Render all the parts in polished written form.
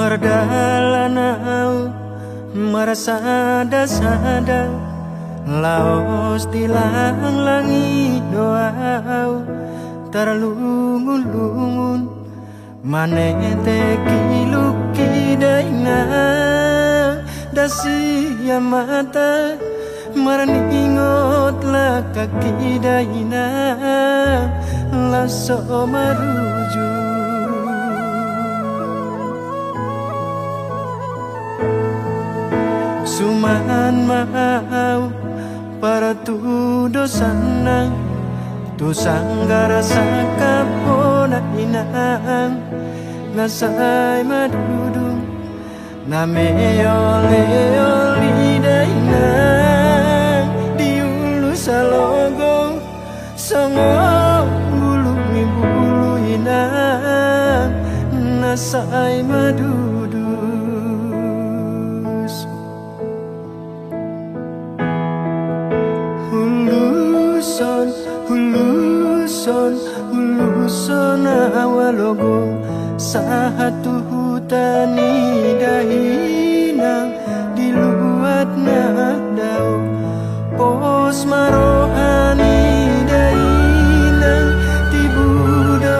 Mardalanau merasa sada laos tilang langi doau tarlungun-lungun manete kiluki daina dasia mata marningot la kaki daina laso maruju suman mau para tudo sana tu sanggara sakapona inang ngasai madudu name ole oli daina diulu salogo songo bulu inang nasai madudu huluson awalogo satu hutani dahinang diluat na daw pos marohani dahinang tibuda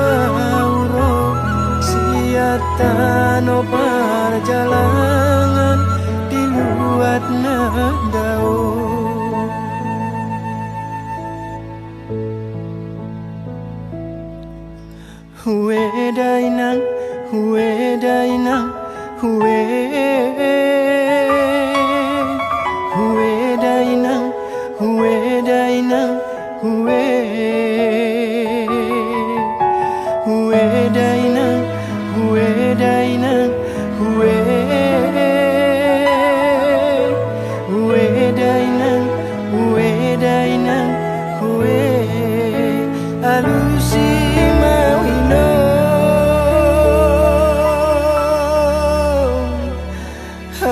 auro siatano perjalanan diluat na daw Hue dainang, hue dainang, hue dainang, hue dainang, hue dainang, hue dainang, hue dainang, hue dainang, hue alusi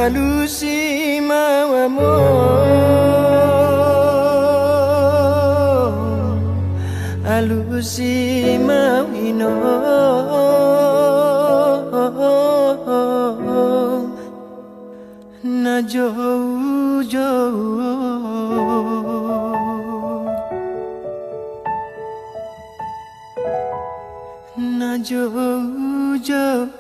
Halusi mawamo Halusi mawino Na jauh-jauh Na jauh-jauh